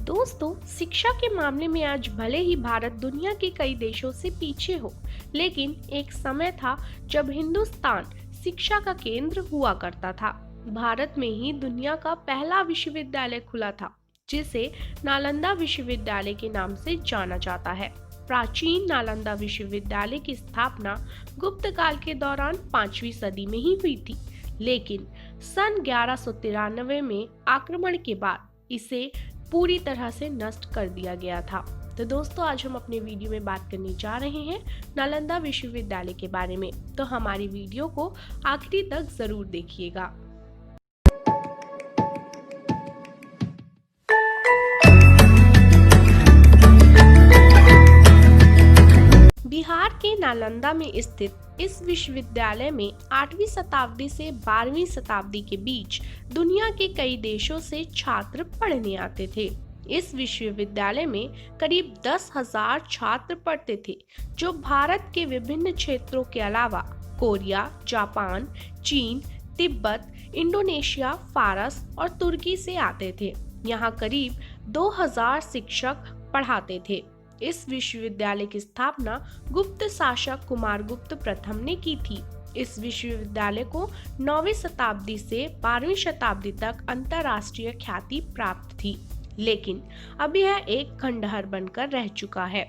दोस्तों, शिक्षा के मामले में आज भले ही भारत दुनिया के कई देशों से पीछे हो, लेकिन एक समय था जब हिंदुस्तान शिक्षा का केंद्र हुआ करता था। भारत में ही दुनिया का पहला विश्वविद्यालय खुला था, जिसे नालंदा विश्वविद्यालय के नाम से जाना जाता है। प्राचीन नालंदा विश्वविद्यालय की स्थापना गुप्त काल के दौरान 5वीं सदी में ही हुई थी, लेकिन सन 1193 में आक्रमण के बाद इसे पूरी तरह से नष्ट कर दिया गया था। तो दोस्तों, आज हम अपने वीडियो में बात करने जा रहे हैं नालंदा विश्वविद्यालय के बारे में। तो हमारी वीडियो को आखिरी तक जरूर देखिएगा। बिहार के नालंदा में स्थित इस विश्वविद्यालय में 8वीं शताब्दी से 12वीं शताब्दी के बीच दुनिया के कई देशों से छात्र पढ़ने आते थे। इस विश्वविद्यालय में करीब 10,000 छात्र पढ़ते थे, जो भारत के विभिन्न क्षेत्रों के अलावा कोरिया, जापान, चीन, तिब्बत, इंडोनेशिया, फारस और तुर्की से आते थे। यहाँ करीब 2000 शिक्षक पढ़ाते थे। इस विश्वविद्यालय की स्थापना गुप्त शासक कुमारगुप्त प्रथम ने की थी। इस विश्वविद्यालय को 9वीं शताब्दी से 12वीं शताब्दी तक अंतर्राष्ट्रीय ख्याति प्राप्त थी, लेकिन अब यह एक खंडहर बनकर रह चुका है,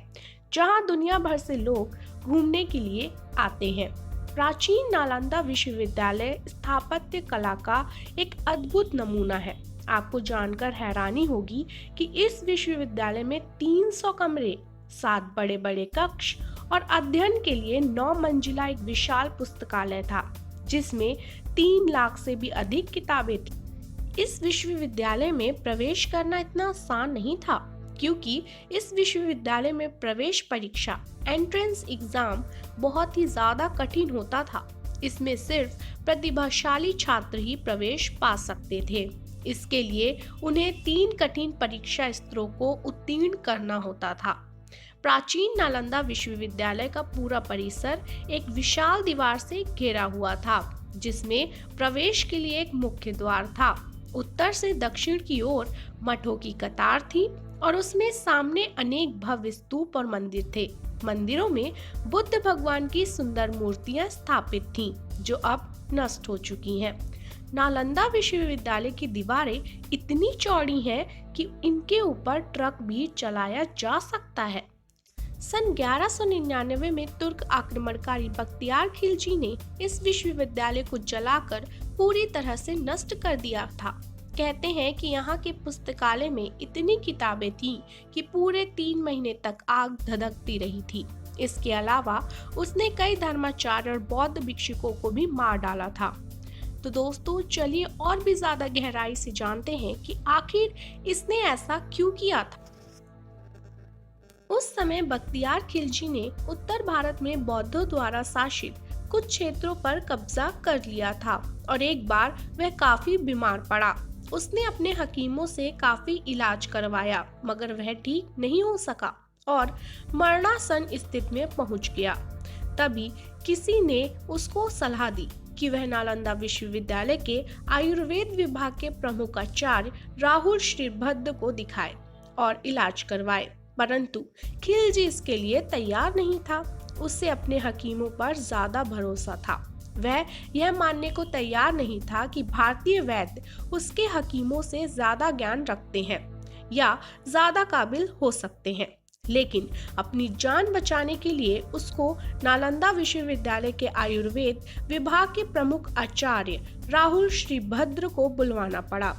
जहां दुनिया भर से लोग घूमने के लिए आते हैं। प्राचीन नालंदा विश्वविद्यालय स्थापत्य कला का एक अद्भुत नमूना है। आपको जानकर हैरानी होगी कि इस विश्वविद्यालय में 300 कमरे, 7 बड़े बड़े कक्ष और अध्ययन के लिए 9 मंजिला एक विशाल पुस्तकालय था, जिसमें 3 लाख से भी अधिक किताबें थी। इस विश्वविद्यालय में प्रवेश करना इतना आसान नहीं था, क्योंकि इस विश्वविद्यालय में प्रवेश परीक्षा एंट्रेंस एग्जाम बहुत ही ज्यादा कठिन होता था। इसमें सिर्फ प्रतिभाशाली छात्र ही प्रवेश पा सकते थे। इसके लिए उन्हें 3 कठिन परीक्षा स्तरों को उत्तीर्ण करना होता था। प्राचीन नालंदा विश्वविद्यालय का पूरा परिसर एक विशाल दीवार से घिरा हुआ था, जिसमें प्रवेश के लिए एक मुख्य द्वार था। उत्तर से दक्षिण की ओर मठों की कतार थी और उसमें सामने अनेक भव्य स्तूप और मंदिर थे। मंदिरों में बुद्ध भगवान की सुंदर मूर्तियां स्थापित थीं, जो अब नष्ट हो चुकी हैं। नालंदा विश्वविद्यालय की दीवारें इतनी चौड़ी हैं कि इनके ऊपर ट्रक भी चलाया जा सकता है। सन 1199 में तुर्क आक्रमणकारी बख्तियार खिलजी ने इस विश्वविद्यालय को जलाकर पूरी तरह से नष्ट कर दिया था। कहते हैं कि यहाँ के पुस्तकालय में इतनी किताबें थीं कि पूरे 3 महीने तक आग धधकती रही थी। इसके अलावा उसने कई धर्माचार्य और बौद्ध भिक्षुकों को भी मार डाला था। तो दोस्तों, चलिए और भी ज्यादा गहराई से जानते हैं कि आखिर इसने ऐसा क्यों किया था। उस समय बख्तियार खिलजी ने उत्तर भारत में बौद्धों द्वारा शासित कुछ क्षेत्रों पर कब्जा कर लिया था और एक बार वह काफी बीमार पड़ा। उसने अपने हकीमों से काफी इलाज करवाया, मगर वह ठीक नहीं हो सका और मरणासन स्थिति में पहुंच गया। तभी किसी ने उसको सलाह दी कि वह नालंदा विश्वविद्यालय के आयुर्वेद विभाग के प्रमुख आचार्य राहुल श्रीभद्र को दिखाए और इलाज करवाए, परंतु खिलजी इसके लिए तैयार नहीं था। उससे अपने हकीमों पर ज्यादा भरोसा था। वह यह मानने को तैयार नहीं था कि भारतीय वैद्य उसके हकीमों से ज्यादा ज्ञान रखते हैं या ज्यादा काबिल हो सकते हैं। लेकिन अपनी जान बचाने के लिए उसको नालंदा विश्वविद्यालय के आयुर्वेद विभाग के प्रमुख आचार्य राहुल श्रीभद्र को बुलवाना पड़ा।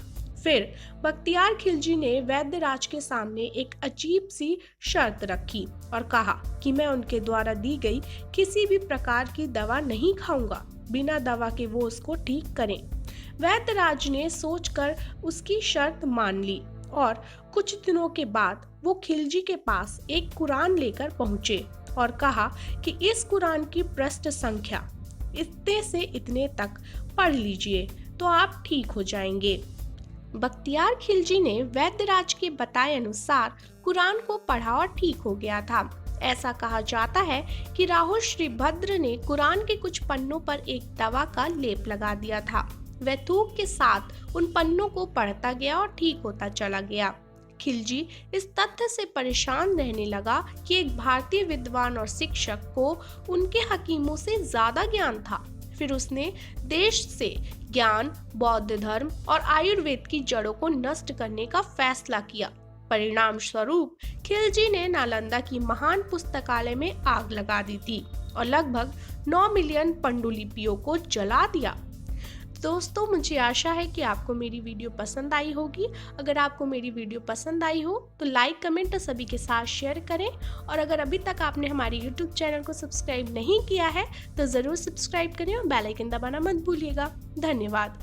फिर बख्तियार खिलजी ने वैद्यराज के सामने एक अजीब सी शर्त रखी और कहा कि मैं उनके द्वारा दी गई किसी भी प्रकार की दवा नहीं खाऊंगा, बिना दवा के वो उसको ठीक करें। वैद्यराज ने सोचकर उसकी शर्त मान ली और कुछ दिनों के बाद वो खिलजी के पास एक कुरान लेकर पहुंचे और कहा कि इस कुरान की पृष्ठ संख्या इतने से इतने तक पढ़ लीजिए तो आप ठीक हो जाएंगे। बख्तियार खिलजी ने वैद्यराज के बताए अनुसार कुरान को पढ़ा और ठीक हो गया था। ऐसा कहा जाता है कि राहुल श्रीभद्र ने कुरान के कुछ पन्नों पर एक दवा का लेप लगा दिया था। वह थूक के साथ उन पन्नों को पढ़ता गया और ठीक होता चला गया। खिलजी इस तथ्य से परेशान रहने लगा कि एक भारतीय विद्वान और शिक्षक को उनके हकीमों से ज्यादा ज्ञान था। फिर उसने देश से ज्ञान, बौद्ध धर्म और आयुर्वेद की जड़ों को नष्ट करने का फैसला किया। परिणाम स्वरूप खिलजी ने नालंदा की महान पुस्तकालय में आग लगा दी थी और लगभग 9 मिलियन पांडुलिपियों को जला दिया। दोस्तों, मुझे आशा है कि आपको मेरी वीडियो पसंद आई होगी। अगर आपको मेरी वीडियो पसंद आई हो तो लाइक, कमेंट और सभी के साथ शेयर करें। और अगर अभी तक आपने हमारे YouTube चैनल को सब्सक्राइब नहीं किया है तो ज़रूर सब्सक्राइब करें और बेल आइकन दबाना मत भूलिएगा। धन्यवाद।